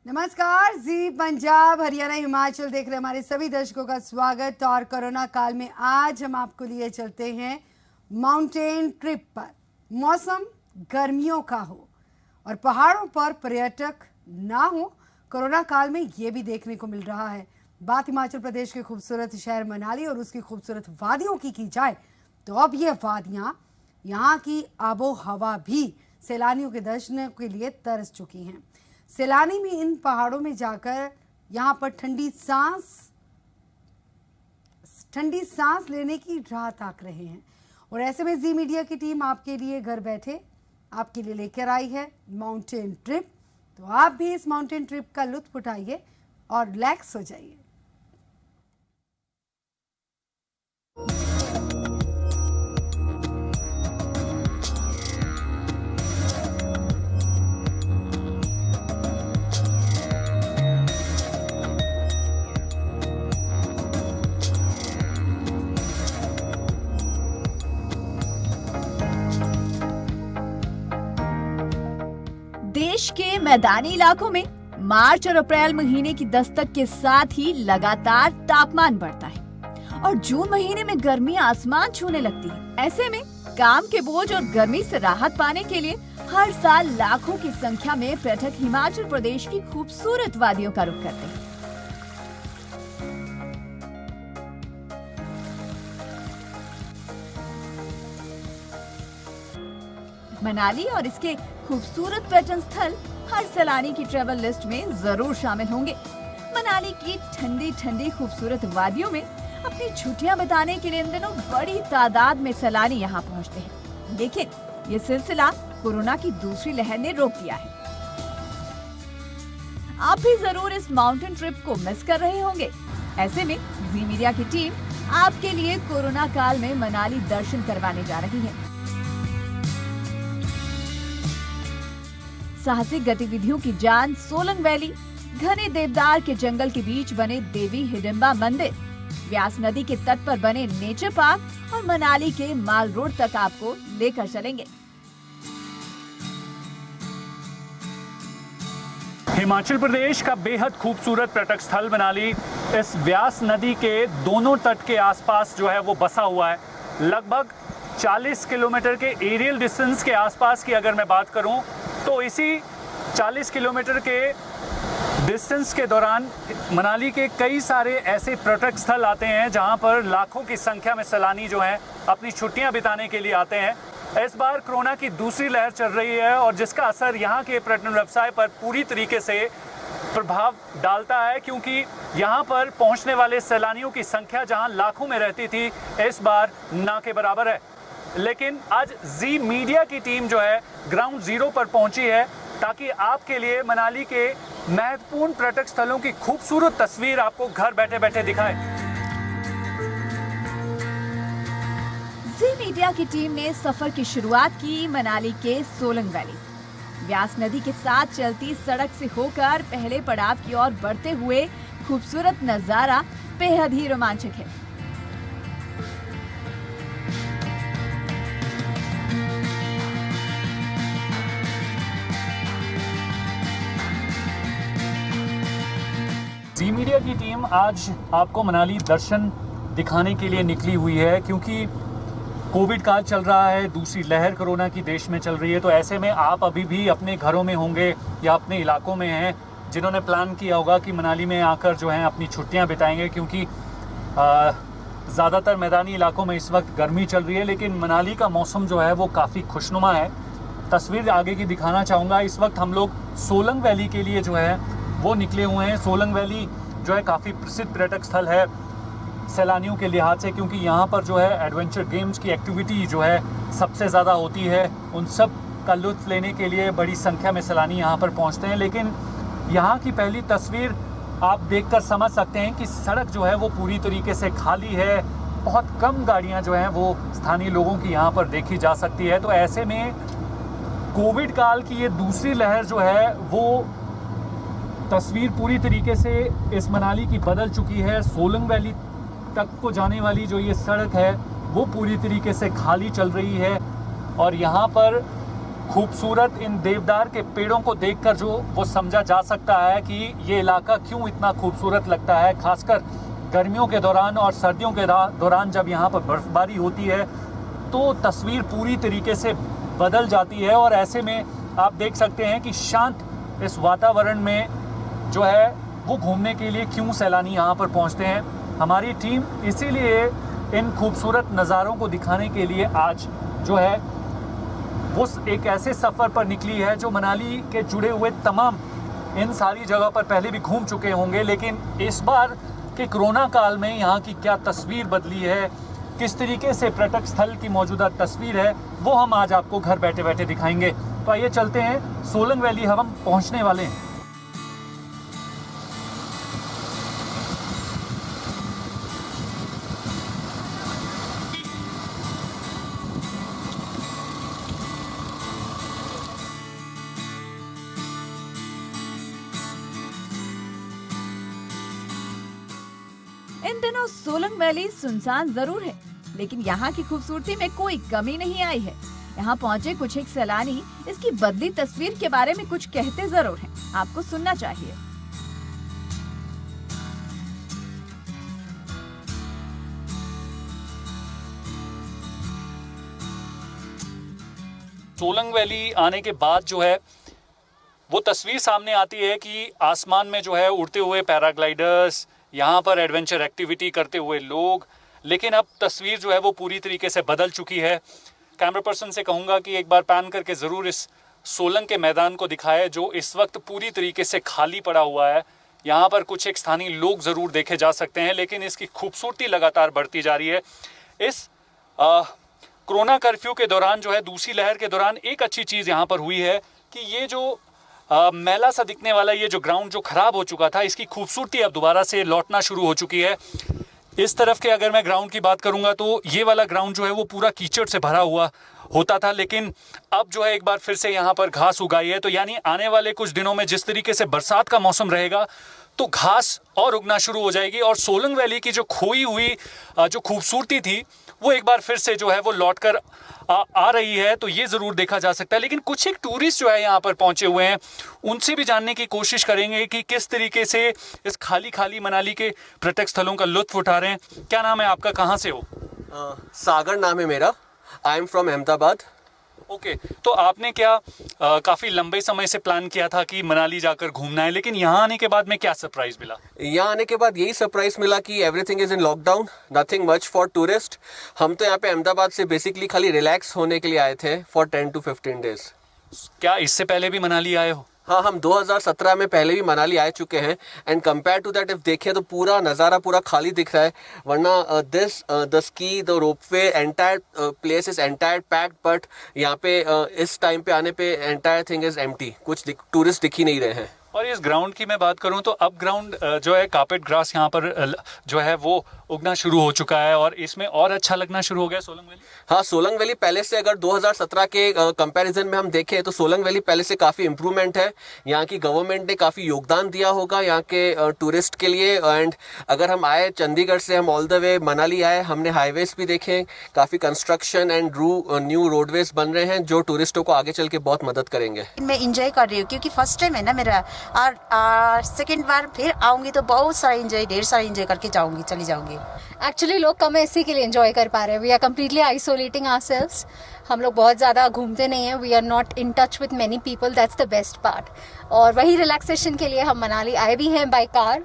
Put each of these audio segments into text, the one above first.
नमस्कार, जी पंजाब हरियाणा हिमाचल देख रहे हमारे सभी दर्शकों का स्वागत। और कोरोना काल में आज हम आपको लिए चलते हैं माउंटेन ट्रिप पर। मौसम गर्मियों का हो और पहाड़ों पर पर्यटक ना हो, कोरोना काल में ये भी देखने को मिल रहा है। बात हिमाचल प्रदेश के खूबसूरत शहर मनाली और उसकी खूबसूरत वादियों की जाए तो अब ये वादियां, यहाँ की आबो हवा भी सैलानियों के दर्शन के लिए तरस चुकी हैं। सैलानी भी इन पहाड़ों में जाकर यहाँ पर ठंडी सांस लेने की राह ताक रहे हैं। और ऐसे में जी मीडिया की टीम आपके लिए घर बैठे आपके लिए लेकर आई है माउंटेन ट्रिप। तो आप भी इस माउंटेन ट्रिप का लुत्फ उठाइए और रिलैक्स हो जाइए। देश के मैदानी इलाकों में मार्च और अप्रैल महीने की दस्तक के साथ ही लगातार तापमान बढ़ता है और जून महीने में गर्मी आसमान छूने लगती है। ऐसे में काम के बोझ और गर्मी से राहत पाने के लिए हर साल लाखों की संख्या में पर्यटक हिमाचल प्रदेश की खूबसूरत वादियों का रुख करते हैं। मनाली और इसके खूबसूरत पर्यटन स्थल हर सैलानी की ट्रैवल लिस्ट में जरूर शामिल होंगे। मनाली की ठंडी ठंडी खूबसूरत वादियों में अपनी छुट्टियां बिताने के लिए इन दिनों बड़ी तादाद में सैलानी यहां पहुंचते हैं, लेकिन ये सिलसिला कोरोना की दूसरी लहर ने रोक दिया है। आप भी जरूर इस माउंटेन ट्रिप को मिस कर रहे होंगे। ऐसे में जी मीडिया की टीम आपके लिए कोरोना काल में मनाली दर्शन करवाने जा रही है। साहसिक गतिविधियों की जान सोलंग वैली, घने देवदार के जंगल के बीच बने देवी हिडिंबा मंदिर, व्यास नदी के तट पर बने नेचर पार्क और मनाली के माल रोड तक आपको लेकर चलेंगे। हिमाचल प्रदेश का बेहद खूबसूरत पर्यटक स्थल मनाली इस व्यास नदी के दोनों तट के आसपास जो है वो बसा हुआ है। लगभग 40 किलोमीटर के एरियल डिस्टेंस के आसपास की अगर मैं बात करूं तो इसी 40 किलोमीटर के डिस्टेंस के दौरान मनाली के कई सारे ऐसे पर्यटक स्थल आते हैं जहां पर लाखों की संख्या में सैलानी जो हैं अपनी छुट्टियां बिताने के लिए आते हैं। इस बार कोरोना की दूसरी लहर चल रही है और जिसका असर यहां के पर्यटन व्यवसाय पर पूरी तरीके से प्रभाव डालता है, क्योंकि यहां पर पहुंचने वाले सैलानियों की संख्या जहां लाखों में रहती थी इस बार ना के बराबर है। लेकिन आज जी मीडिया की टीम जो है ग्राउंड जीरो पर पहुंची है ताकि आपके लिए मनाली के महत्वपूर्ण पर्यटक स्थलों की खूबसूरत तस्वीर आपको घर बैठे बैठे दिखाए। जी मीडिया की टीम ने सफर की शुरुआत की मनाली के सोलंग वैली। व्यास नदी के साथ चलती सड़क से होकर पहले पड़ाव की ओर बढ़ते हुए खूबसूरत नजारा बेहद ही रोमांचक है। जी मीडिया की टीम आज आपको मनाली दर्शन दिखाने के लिए निकली हुई है, क्योंकि कोविड काल चल रहा है, दूसरी लहर कोरोना की देश में चल रही है। तो ऐसे में आप अभी भी अपने घरों में होंगे या अपने इलाकों में हैं जिन्होंने प्लान किया होगा कि मनाली में आकर जो है अपनी छुट्टियां बिताएंगे, क्योंकि ज़्यादातर मैदानी इलाकों में इस वक्त गर्मी चल रही है, लेकिन मनाली का मौसम जो है वो काफ़ी खुशनुमा है। तस्वीर आगे की दिखाना चाहूँगा। इस वक्त हम लोग सोलंग वैली के लिए जो है वो निकले हुए हैं। सोलंग वैली जो है काफ़ी प्रसिद्ध पर्यटक स्थल है सैलानियों के लिहाज से, क्योंकि यहाँ पर जो है एडवेंचर गेम्स की एक्टिविटी जो है सबसे ज़्यादा होती है। उन सब का लुत्फ़ लेने के लिए बड़ी संख्या में सैलानी यहाँ पर पहुँचते हैं। लेकिन यहाँ की पहली तस्वीर आप देखकर समझ सकते हैं कि सड़क जो है वो पूरी तरीके से खाली है। बहुत कम गाड़ियाँ जो हैं वो स्थानीय लोगों की यहाँ पर देखी जा सकती है। तो ऐसे में कोविड काल की ये दूसरी लहर जो है वो तस्वीर पूरी तरीके से इस मनाली की बदल चुकी है। सोलंग वैली तक को जाने वाली जो ये सड़क है वो पूरी तरीके से खाली चल रही है और यहाँ पर खूबसूरत इन देवदार के पेड़ों को देखकर जो वो समझा जा सकता है कि ये इलाका क्यों इतना खूबसूरत लगता है, खासकर गर्मियों के दौरान और सर्दियों के दौरान जब यहाँ पर बर्फबारी होती है तो तस्वीर पूरी तरीके से बदल जाती है। और ऐसे में आप देख सकते हैं कि शांत इस वातावरण में जो है वो घूमने के लिए क्यों सैलानी यहाँ पर पहुँचते हैं। हमारी टीम इसीलिए इन खूबसूरत नज़ारों को दिखाने के लिए आज जो है वो एक ऐसे सफ़र पर निकली है जो मनाली के जुड़े हुए तमाम इन सारी जगह पर पहले भी घूम चुके होंगे, लेकिन इस बार के कोरोना काल में यहाँ की क्या तस्वीर बदली है, किस तरीके से पर्यटक स्थल की मौजूदा तस्वीर है, वो हम आज आपको घर बैठे बैठे दिखाएंगे। तो आइए चलते हैं, सोलंग वैली हम पहुँचने वाले हैं। इन दिनों सोलंग वैली सुनसान जरूर है, लेकिन यहाँ की खूबसूरती में कोई कमी नहीं आई है। यहाँ पहुँचे कुछ एक सैलानी इसकी बदली तस्वीर के बारे में कुछ कहते जरूर हैं, आपको सुनना चाहिए। सोलंग वैली आने के बाद जो है वो तस्वीर सामने आती है कि आसमान में जो है उड़ते हुए पैराग्लाइडर्स, यहाँ पर एडवेंचर एक्टिविटी करते हुए लोग, लेकिन अब तस्वीर जो है वो पूरी तरीके से बदल चुकी है। कैमरा पर्सन से कहूँगा कि एक बार पैन करके ज़रूर इस सोलंग के मैदान को दिखाए जो इस वक्त पूरी तरीके से खाली पड़ा हुआ है। यहाँ पर कुछ एक स्थानीय लोग ज़रूर देखे जा सकते हैं, लेकिन इसकी खूबसूरती लगातार बढ़ती जा रही है। इस कोरोना कर्फ्यू के दौरान जो है, दूसरी लहर के दौरान एक अच्छी चीज़ यहाँ पर हुई है कि ये जो मैला सा दिखने वाला ये जो ग्राउंड जो ख़राब हो चुका था, इसकी खूबसूरती अब दोबारा से लौटना शुरू हो चुकी है। इस तरफ के अगर मैं ग्राउंड की बात करूंगा तो ये वाला ग्राउंड जो है वो पूरा कीचड़ से भरा हुआ होता था, लेकिन अब जो है एक बार फिर से यहाँ पर घास उगाई है। तो यानी आने वाले कुछ दिनों में जिस तरीके से बरसात का मौसम रहेगा तो घास और उगना शुरू हो जाएगी और सोलंग वैली की जो खोई हुई जो खूबसूरती थी वो एक बार फिर से जो है वो लौट कर आ रही है। तो ये ज़रूर देखा जा सकता है। लेकिन कुछ एक टूरिस्ट जो है यहाँ पर पहुँचे हुए हैं, उनसे भी जानने की कोशिश करेंगे कि किस तरीके से इस खाली खाली मनाली के पर्यटक स्थलों का लुत्फ उठा रहे हैं। क्या नाम है आपका, कहाँ से हो? सागर नाम है मेरा। I am from Ahmedabad. Okay, तो आपने क्या काफ़ी लंबे समय से प्लान किया था कि मनाली जाकर घूमना है, लेकिन यहाँ आने के बाद में क्या सरप्राइज मिला? यहाँ आने के बाद यही सरप्राइज मिला कि everything is in lockdown, nothing much for tourist. हम तो यहाँ पे अहमदाबाद से बेसिकली खाली रिलैक्स होने के लिए आए थे फॉर 10 to 15 डेज। क्या इससे पहले भी मनाली आए हो? हाँ, हम 2017 में पहले भी मनाली आए चुके हैं and compare to that if देखें तो पूरा नज़ारा पूरा खाली दिख रहा है। वरना the ski, the ropeway, entire place is entire packed, but यहाँ पे इस टाइम पे आने पे एंटायर थिंग इज एम्प्टी, कुछ टूरिस्ट दिख ही नहीं रहे हैं। और इस ग्राउंड की मैं बात करूं तो अब ग्राउंड जो है कार्पेट ग्रास यहाँ पर जो है वो उगना शुरू हो चुका है और इसमें और अच्छा लगना शुरू हो गया सोलंग वैली। हाँ, सोलंग वैली पहले से अगर 2017 के कंपैरिजन में हम देखें तो सोलंग वैली पहले से काफ़ी इम्प्रूवमेंट है। यहाँ की गवर्नमेंट ने काफ़ी योगदान दिया होगा यहाँ के टूरिस्ट के लिए। एंड अगर हम आए चंडीगढ़ से, हम ऑल द वे मनाली आए, हमने हाईवेज भी देखे, काफ़ी कंस्ट्रक्शन एंड न्यू रोडवेज बन रहे हैं जो टूरिस्टों को आगे चल के बहुत मदद करेंगे। मैं इंजॉय कर रही हूँ क्योंकि फर्स्ट टाइम है ना मेरा, और सेकेंड बार फिर आऊँगी तो बहुत सारा इंजॉय, ढेर सारा इंजॉय करके चली जाऊँगी। एक्चुअली लोग कम इसी के लिए एंजॉय कर पा रहे हैं। We are completely isolating ourselves. हम लोग बहुत ज़्यादा घूमते नहीं हैं। We are not in touch with many people, that's the best part. और वही रिलैक्सेशन के लिए हम मनाली आए भी हैं बाय कार,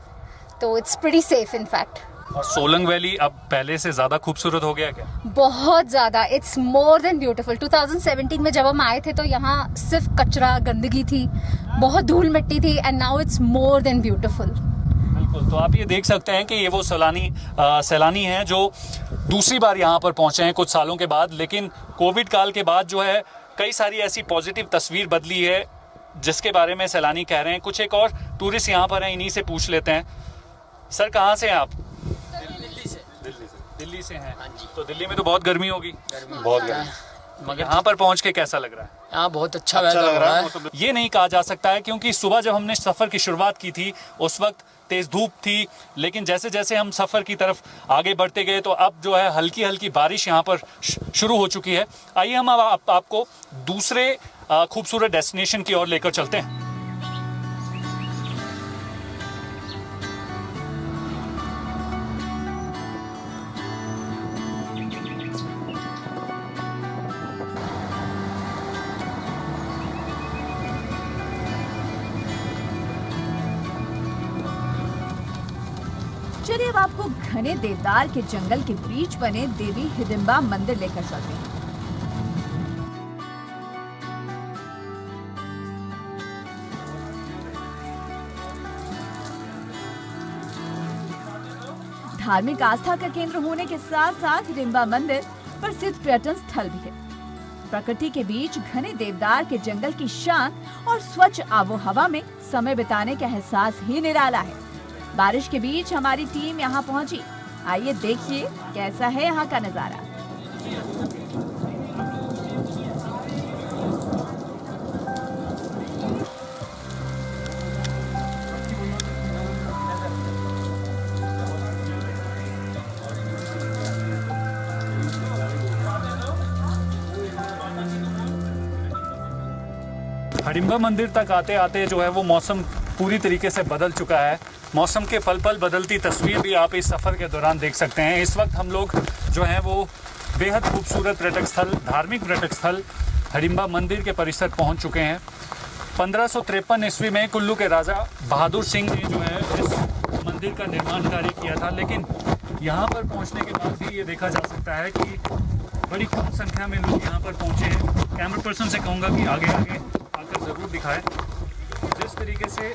तो it's pretty safe in fact. और सोलंग वैली अब पहले से ज़्यादा खूबसूरत हो गया क्या? बहुत ज़्यादा, इट्स मोर देन ब्यूटीफुल। 2017 में जब हम आए थे तो यहाँ सिर्फ कचरा, गंदगी थी, बहुत धूल मिट्टी थी, and now it's more than beautiful. बिल्कुल, तो आप ये देख सकते हैं कि ये वो सैलानी हैं जो दूसरी बार यहाँ पर पहुँचे हैं कुछ सालों के बाद, लेकिन कोविड काल के बाद जो है कई सारी ऐसी पॉजिटिव तस्वीर बदली है जिसके बारे में सैलानी कह रहे हैं। कुछ एक और टूरिस्ट यहाँ पर हैं, इन्हीं से पूछ लेते हैं। सर, कहाँ से हैं आप? दिल्ली से हैं। तो दिल्ली में तो बहुत गर्मी होगी। बहुत गर्मी। मगर यहाँ पर पहुँच के कैसा लग रहा है? यहाँ बहुत अच्छा वेदर हो रहा है। ये नहीं कहा जा सकता है क्योंकि सुबह जब हमने सफ़र की शुरुआत की थी उस वक्त तेज़ धूप थी, लेकिन जैसे जैसे हम सफ़र की तरफ आगे बढ़ते गए तो अब जो है हल्की हल्की बारिश यहाँ पर शुरू हो चुकी है। आइए हम अब आपको दूसरे खूबसूरत डेस्टिनेशन की ओर लेकर चलते हैं। चलिए अब आपको घने देवदार के जंगल के बीच बने देवी हिडिंबा मंदिर लेकर चलते हैं। धार्मिक आस्था का केंद्र होने के साथ साथ हिडिंबा मंदिर प्रसिद्ध पर्यटन स्थल भी है। प्रकृति के बीच घने देवदार के जंगल की शांत और स्वच्छ आबो हवा में समय बिताने का एहसास ही निराला है। बारिश के बीच हमारी टीम यहाँ पहुँची। आइए देखिए कैसा है यहाँ का नजारा। हिडिंबा मंदिर तक आते आते जो है वो मौसम पूरी तरीके से बदल चुका है। मौसम के पल पल बदलती तस्वीर भी आप इस सफ़र के दौरान देख सकते हैं। इस वक्त हम लोग जो हैं वो बेहद खूबसूरत पर्यटक स्थल, धार्मिक पर्यटक स्थल हिडिंबा मंदिर के परिसर पहुंच चुके हैं। 1553 ईस्वी में कुल्लू के राजा बहादुर सिंह ने जो है इस मंदिर का निर्माण कार्य किया था, लेकिन यहाँ पर पहुँचने के बाद भी ये देखा जा सकता है कि बड़ी कम संख्या में लोग यहाँ पर पहुँचे हैं। कैमरा पर्सन से कहूँगा कि आगे आगे आकर ज़रूर दिखाएं। जिस तरीके से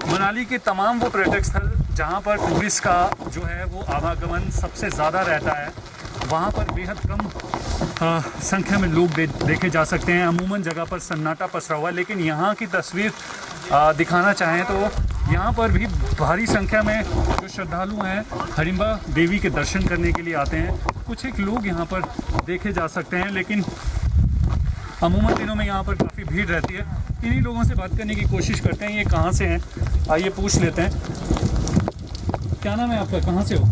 मनाली के तमाम वो पर्यटक स्थल जहाँ पर टूरिस्ट का जो है वो आवागमन सबसे ज़्यादा रहता है, वहाँ पर बेहद कम संख्या में लोग देखे जा सकते हैं। अमूमन जगह पर सन्नाटा पसरा हुआ है, लेकिन यहाँ की तस्वीर दिखाना चाहें तो यहाँ पर भी भारी संख्या में जो श्रद्धालु हैं हिडिंबा देवी के दर्शन करने के लिए आते हैं। कुछ एक लोग यहाँ पर देखे जा सकते हैं, लेकिन अमूमन दिनों में यहाँ पर काफ़ी भीड़ रहती है। इन्हीं लोगों से बात करने की कोशिश करते हैं। ये कहाँ से हैं, आइए पूछ लेते हैं। क्या नाम है आपका, कहाँ से हो?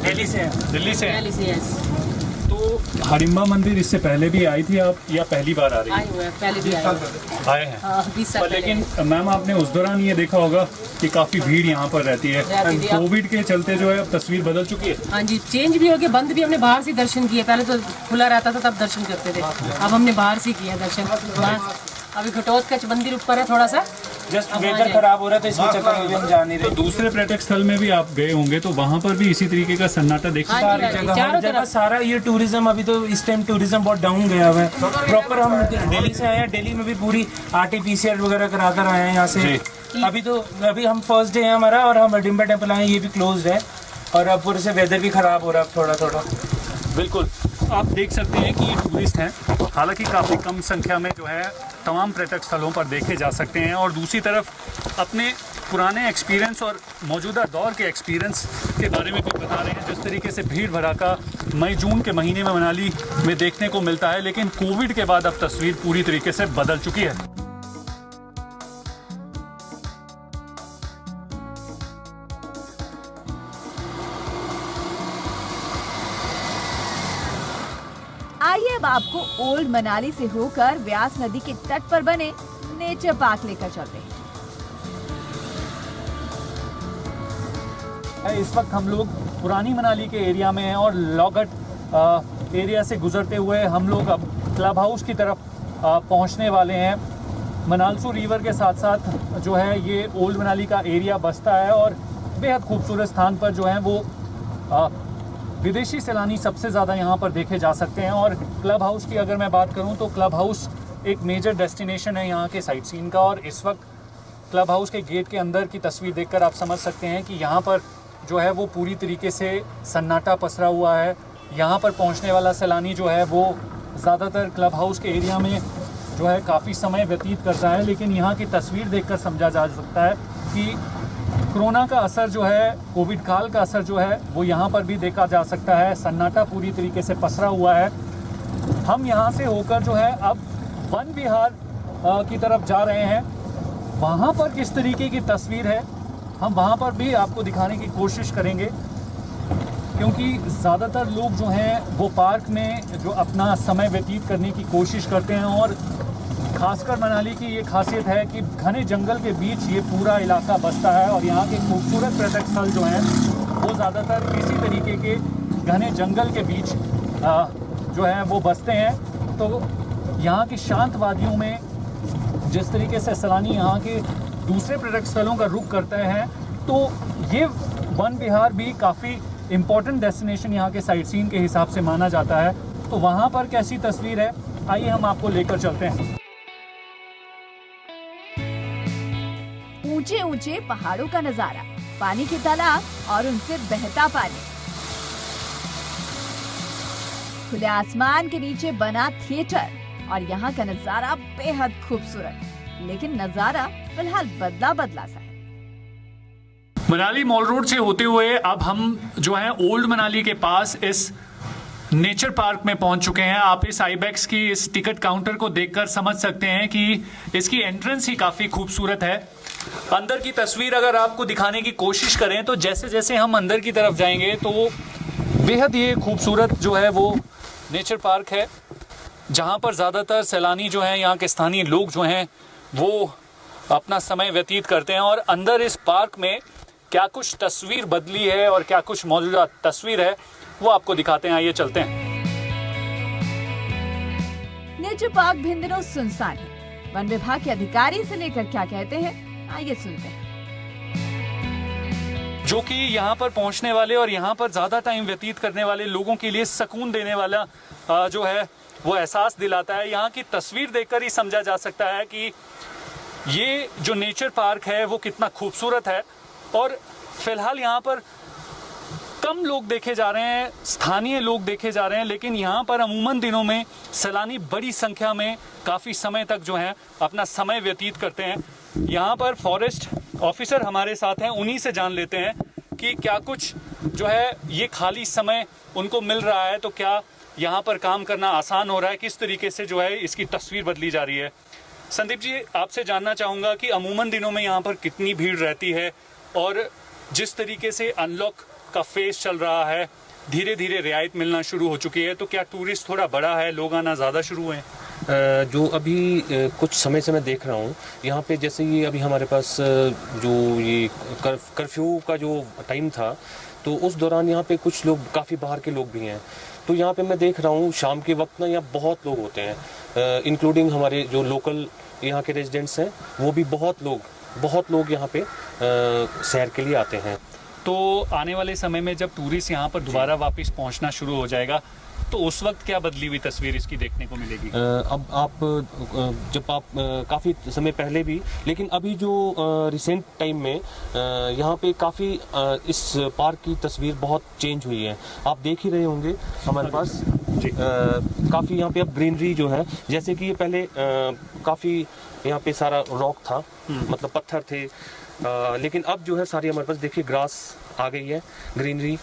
दिल्ली से हैं। दिल्ली से हैं। तो हिडिंबा मंदिर इससे पहले भी आई थी आप या पहली बार आ रही है? पहले भी आए हैं। लेकिन मैम आपने उस दौरान ये देखा होगा कि काफ़ी भीड़ यहाँ पर रहती है। कोविड के चलते जो है अब तस्वीर बदल चुकी है। हाँ जी, चेंज भी हो गया, बंद भी हमने बाहर से दर्शन किए। पहले तो खुला रहता था तब दर्शन करते थे, अब हमने बाहर से किया दर्शन। अभी घटोत्कच मंदिर ऊपर है थोड़ा सा, जस्ट वेदर खराब हो रहा था इसमें चक्कर में हम जा नहीं रहे। तो दूसरे पर्यटक स्थल में भी आप गए होंगे, तो वहाँ पर भी इसी तरीके का सन्नाटा देख सकते हैं। हर जगह सारा ये टूरिज्म, अभी तो इस टाइम टूरिज्म बहुत डाउन गया हुआ है। प्रॉपर हम दिल्ली से आए हैं, दिल्ली में भी पूरी RT-PCR वगैरह करा कर आए हैं यहाँ से। अभी हम फर्स्ट डे है हमारा, और हम हिडिंबा टेम्पल आए, ये भी क्लोज्ड है, और अब पूरे से वेदर भी खराब हो रहा है थोड़ा थोड़ा। बिल्कुल, आप देख सकते हैं कि ये टूरिस्ट हैं, हालांकि काफ़ी कम संख्या में जो है तमाम पर्यटक स्थलों पर देखे जा सकते हैं। और दूसरी तरफ अपने पुराने एक्सपीरियंस और मौजूदा दौर के एक्सपीरियंस के बारे में भी बता रहे हैं। जिस तरीके से भीड़ भड़ाका मई जून के महीने में मनाली में देखने को मिलता है, लेकिन कोविड के बाद अब तस्वीर पूरी तरीके से बदल चुकी है। आइए अब आपको ओल्ड मनाली से होकर व्यास नदी के तट पर बने नेचर पार्क लेकर चलते हैं। इस वक्त हम लोग पुरानी मनाली के एरिया में हैं और लॉगट एरिया से गुजरते हुए हम लोग अब क्लब हाउस की तरफ पहुंचने वाले हैं। मनालसू रिवर के साथ साथ जो है ये ओल्ड मनाली का एरिया बसता है, और बेहद खूबसूरत स्थान पर जो है वो विदेशी सैलानी सबसे ज़्यादा यहाँ पर देखे जा सकते हैं। और क्लब हाउस की अगर मैं बात करूँ तो क्लब हाउस एक मेजर डेस्टिनेशन है यहाँ के साइट सीन का, और इस वक्त क्लब हाउस के गेट के अंदर की तस्वीर देखकर आप समझ सकते हैं कि यहाँ पर जो है वो पूरी तरीके से सन्नाटा पसरा हुआ है। यहाँ पर पहुँचने वाला सैलानी जो है वो ज़्यादातर क्लब हाउस के एरिया में जो है काफ़ी समय व्यतीत करता है, लेकिन यहाँ की तस्वीर देखकर समझा जा सकता है कि कोरोना का असर जो है, कोविड काल का असर जो है वो यहाँ पर भी देखा जा सकता है। सन्नाटा पूरी तरीके से पसरा हुआ है। हम यहाँ से होकर जो है अब वन विहार की तरफ जा रहे हैं। वहाँ पर किस तरीके की तस्वीर है हम वहाँ पर भी आपको दिखाने की कोशिश करेंगे, क्योंकि ज़्यादातर लोग जो हैं वो पार्क में जो अपना समय व्यतीत करने की कोशिश करते हैं, और खासकर मनाली की ये खासियत है कि घने जंगल के बीच ये पूरा इलाका बसता है, और यहाँ के खूबसूरत पर्यटक स्थल जो हैं वो ज़्यादातर इसी तरीके के घने जंगल के बीच जो है वो बसते हैं। तो यहाँ की शांत वादियों में जिस तरीके से सैलानी यहाँ के दूसरे पर्यटक स्थलों का रुख करते हैं, तो ये वन विहार भी काफ़ी इम्पोर्टेंट डेस्टिनेशन यहाँ के साइट सीइंग के हिसाब से माना जाता है। तो वहाँ पर कैसी तस्वीर है, आइए हम आपको लेकर चलते हैं। ऊंचे ऊंचे पहाड़ों का नजारा, पानी के तालाब और उनसे बहता पानी, खुले आसमान के नीचे बना थिएटर, और यहाँ का नजारा बेहद खूबसूरत, लेकिन नजारा फिलहाल बदला बदला सा है। मनाली मॉल रोड से होते हुए अब हम जो है ओल्ड मनाली के पास इस नेचर पार्क में पहुंच चुके हैं। आप इस आईबेक्स की इस टिकट काउंटर को देखकर समझ सकते हैं कि इसकी एंट्रेंस ही काफी खूबसूरत है। अंदर की तस्वीर अगर आपको दिखाने की कोशिश करें तो जैसे जैसे हम अंदर की तरफ जाएंगे तो बेहद ये खूबसूरत जो है वो नेचर पार्क है, जहां पर ज़्यादातर सैलानी जो हैं, यहाँ के स्थानीय लोग जो हैं वो अपना समय व्यतीत करते हैं। और अंदर इस पार्क में क्या कुछ तस्वीर बदली है और क्या कुछ मौजूदा तस्वीर है वो आपको दिखाते हैं, आइए चलते हैं। नेचर पार्क भिन्न दिनों सुनसान है। वन विभाग के अधिकारी से लेकर क्या कहते हैं, आइए सुनते हैं। जो कि यहाँ पर पहुँचने वाले और यहाँ पर ज़्यादा टाइम व्यतीत करने वाले लोगों के लिए सुकून देने वाला जो है वो एहसास दिलाता है। यहाँ की तस्वीर देखकर ही समझा जा सकता है कि ये जो नेचर पार्क है वो कितना खूबसूरत है। और फिलहाल यहाँ पर कम लोग देखे जा रहे हैं, स्थानीय लोग देखे जा रहे हैं, लेकिन यहाँ पर अमूमन दिनों में सैलानी बड़ी संख्या में काफ़ी समय तक जो है अपना समय व्यतीत करते हैं। यहाँ पर फॉरेस्ट ऑफिसर हमारे साथ हैं, उन्हीं से जान लेते हैं कि क्या कुछ जो है ये खाली समय उनको मिल रहा है, तो क्या यहाँ पर काम करना आसान हो रहा है, किस तरीके से जो है इसकी तस्वीर बदली जा रही है। संदीप जी, आपसे जानना चाहूँगा कि अमूमन दिनों में यहाँ पर कितनी भीड़ रहती है, और जिस तरीके से अनलॉक का फेज चल रहा है, धीरे धीरे रियायत मिलना शुरू हो चुकी है, तो क्या टूरिस्ट थोड़ा बड़ा है, लोग आना ज़्यादा शुरू हुए हैं? जो अभी कुछ समय से मैं देख रहा हूँ यहाँ पे, जैसे ये अभी हमारे पास जो ये कर्फ्यू का जो टाइम था, तो उस दौरान यहाँ पे कुछ लोग, काफ़ी बाहर के लोग भी हैं, तो यहाँ पे मैं देख रहा हूँ शाम के वक्त ना यहाँ बहुत लोग होते हैं, इंक्लूडिंग हमारे जो लोकल यहाँ के रेजिडेंट्स हैं, वो भी बहुत लोग यहाँ पे सैर के लिए आते हैं। तो आने वाले समय में जब टूरिस्ट यहाँ पर दोबारा वापस पहुँचना शुरू हो जाएगा, तो उस वक्त क्या बदली हुई तस्वीर इसकी देखने को मिलेगी? अब आप जब आप काफ़ी समय पहले भी, लेकिन अभी जो रिसेंट टाइम में यहाँ पे काफ़ी इस पार्क की तस्वीर बहुत चेंज हुई है। आप देख ही रहे होंगे हमारे पास काफ़ी यहाँ पे अब ग्रीनरी जो है, जैसे कि ये पहले काफ़ी यहाँ पे सारा रॉक था, मतलब पत्थर थे, लेकिन अब जो है सारी हमारे पास देखिए ग्रास आ गई है, ग्रीनरी,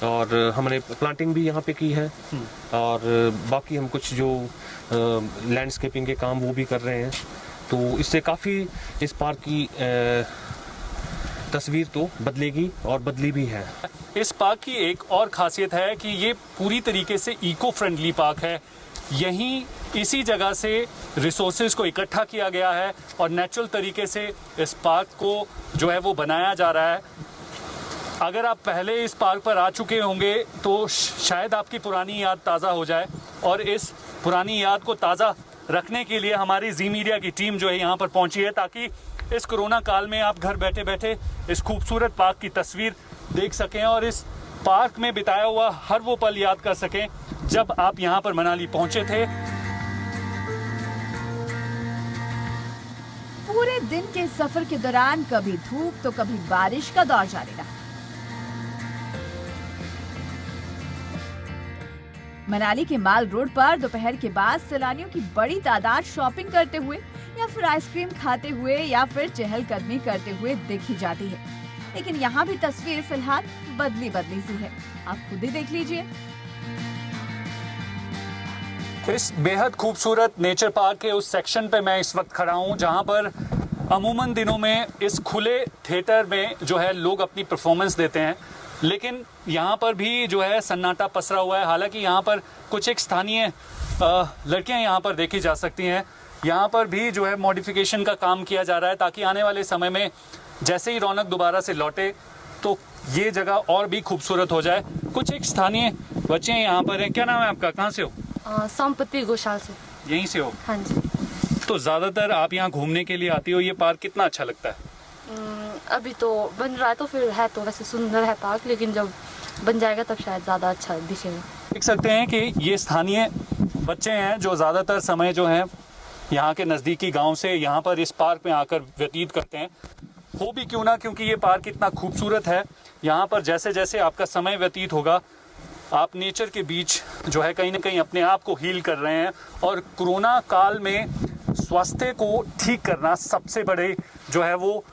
और हमने प्लांटिंग भी यहाँ पे की है, और बाकी हम कुछ जो लैंडस्केपिंग के काम वो भी कर रहे हैं, तो इससे काफ़ी इस पार्क की तस्वीर तो बदलेगी और बदली भी है। इस पार्क की एक और खासियत है कि ये पूरी तरीके से इको फ्रेंडली पार्क है। यहीं इसी जगह से रिसोर्सेज को इकट्ठा किया गया है और नेचुरल तरीके से इस पार्क को जो है वो बनाया जा रहा है। अगर आप पहले इस पार्क पर आ चुके होंगे तो शायद आपकी पुरानी याद ताज़ा हो जाए, और इस पुरानी याद को ताज़ा रखने के लिए हमारी जी मीडिया की टीम जो है यहाँ पर पहुँची है, ताकि इस कोरोना काल में आप घर बैठे बैठे इस खूबसूरत पार्क की तस्वीर देख सकें और इस पार्क में बिताया हुआ हर वो पल याद कर सकें जब आप यहाँ पर मनाली पहुँचे थे। पूरे दिन के सफर के दौरान कभी धूप तो कभी बारिश का दौर जारी रहा। मनाली के माल रोड पर दोपहर के बाद सैलानियों की बड़ी तादाद शॉपिंग करते हुए या फिर आइसक्रीम खाते हुए या फिर चहलकदमी करते हुए दिख ही जाती है, लेकिन यहाँ भी तस्वीर फिलहाल बदली सी है। आप खुद ही देख लीजिए। इस बेहद खूबसूरत नेचर पार्क के उस सेक्शन पे मैं इस वक्त खड़ा हूँ जहाँ पर अमूमन दिनों में इस खुले थिएटर में जो है लोग अपनी परफॉर्मेंस देते हैं। लेकिन यहाँ पर भी जो है सन्नाटा पसरा हुआ है। हालांकि यहाँ पर कुछ एक स्थानीय लड़कियाँ यहाँ पर देखी जा सकती हैं। यहाँ पर भी जो है मॉडिफिकेशन का काम किया जा रहा है ताकि आने वाले समय में जैसे ही रौनक दोबारा से लौटे तो ये जगह और भी खूबसूरत हो जाए। कुछ एक स्थानीय बच्चे यहाँ पर हैं। क्या नाम है आपका, कहाँ से हो? संपत्ति घोषाल से। यहीं से हो? हाँ जी। तो ज़्यादातर आप यहाँ घूमने के लिए आती हो, ये पार्क कितना अच्छा लगता है? अभी तो बन रहा है तो फिर है तो वैसे सुंदर है पार्क, लेकिन जब बन जाएगा तब शायद ज़्यादा अच्छा दिखेगा। देख सकते हैं कि ये स्थानीय बच्चे हैं जो ज़्यादातर समय जो है यहाँ के नज़दीकी गांव से यहाँ पर इस पार्क में आकर व्यतीत करते हैं। हो भी क्यों ना, क्योंकि ये पार्क इतना खूबसूरत है। यहाँ पर जैसे जैसे आपका समय व्यतीत होगा आप नेचर के बीच जो है कहीं ना कहीं अपने आप को हील कर रहे हैं। और कोरोना काल में स्वास्थ्य को ठीक करना सबसे बड़े जो है वो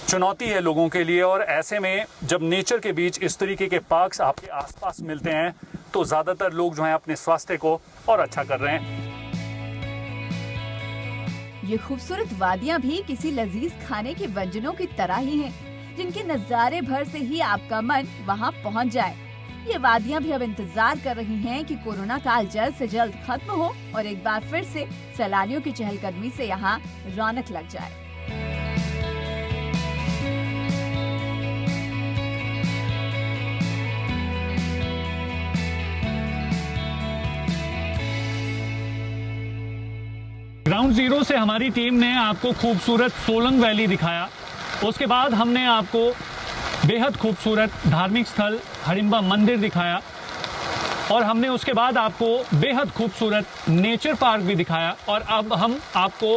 चुनौती है लोगों के लिए। और ऐसे में जब नेचर के बीच इस तरीके के पार्क्स आपके आसपास मिलते हैं तो ज़्यादातर लोग जो हैं अपने स्वास्थ्य को और अच्छा कर रहे हैं। ये खूबसूरत वादियां भी किसी लजीज खाने के व्यंजनों की तरह ही हैं, जिनके नजारे भर से ही आपका मन वहां पहुंच जाए। ये वादियां भी अब इंतजार कर रही हैं कि कोरोना काल जल्द से जल्द खत्म हो और एक बार फिर से सैलानियों की चहलकदमी से यहाँ रौनक लग जाए। ग्राउंड जीरो से हमारी टीम ने आपको खूबसूरत सोलंग वैली दिखाया। उसके बाद हमने आपको बेहद खूबसूरत धार्मिक स्थल हडिम्बा मंदिर दिखाया और हमने उसके बाद आपको बेहद खूबसूरत नेचर पार्क भी दिखाया। और अब हम आपको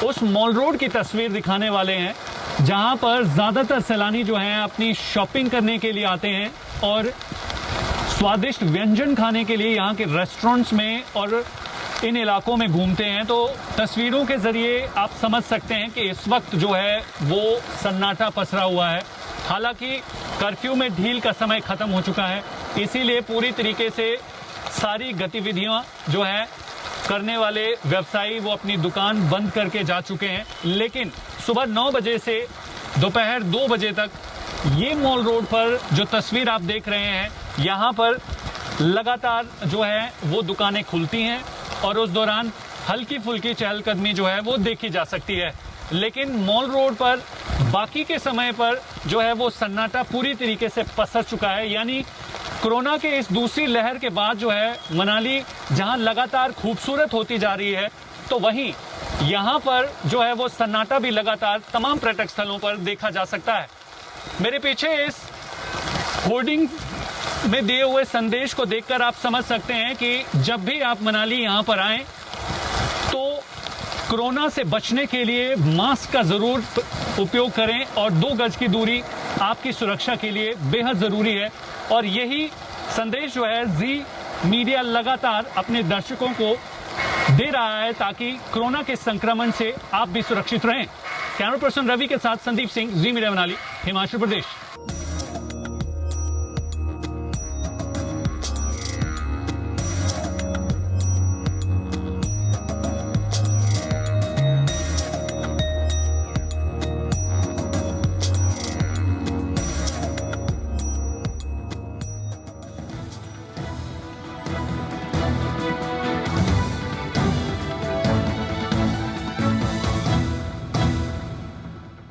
उस मॉल रोड की तस्वीर दिखाने वाले हैं जहां पर ज़्यादातर सैलानी जो हैं अपनी शॉपिंग करने के लिए आते हैं और स्वादिष्ट व्यंजन खाने के लिए यहाँ के रेस्टोरेंट्स में और इन इलाकों में घूमते हैं। तो तस्वीरों के ज़रिए आप समझ सकते हैं कि इस वक्त जो है वो सन्नाटा पसरा हुआ है। हालांकि कर्फ्यू में ढील का समय ख़त्म हो चुका है, इसीलिए पूरी तरीके से सारी गतिविधियां जो है करने वाले व्यवसायी वो अपनी दुकान बंद करके जा चुके हैं। लेकिन सुबह 9 बजे से दोपहर 2 बजे तक ये मॉल रोड पर जो तस्वीर आप देख रहे हैं, यहाँ पर लगातार जो है वो दुकानें खुलती हैं और उस दौरान हल्की फुल्की चहलकदमी जो है वो देखी जा सकती है। लेकिन मॉल रोड पर बाकी के समय पर जो है वो सन्नाटा पूरी तरीके से पसर चुका है। यानी कोरोना के इस दूसरी लहर के बाद जो है मनाली जहां लगातार खूबसूरत होती जा रही है, तो वहीं यहाँ पर जो है वो सन्नाटा भी लगातार तमाम पर्यटक स्थलों पर देखा जा सकता है। मेरे पीछे इस होर्डिंग में दिए हुए संदेश को देखकर आप समझ सकते हैं कि जब भी आप मनाली यहाँ पर आएं तो कोरोना से बचने के लिए मास्क का ज़रूर उपयोग करें और 2 गज की दूरी आपकी सुरक्षा के लिए बेहद ज़रूरी है। और यही संदेश जो है जी मीडिया लगातार अपने दर्शकों को दे रहा है ताकि कोरोना के संक्रमण से आप भी सुरक्षित रहें। कैमरा पर्सन रवि के साथ संदीप सिंह, जी मीडिया मनाली, हिमाचल प्रदेश।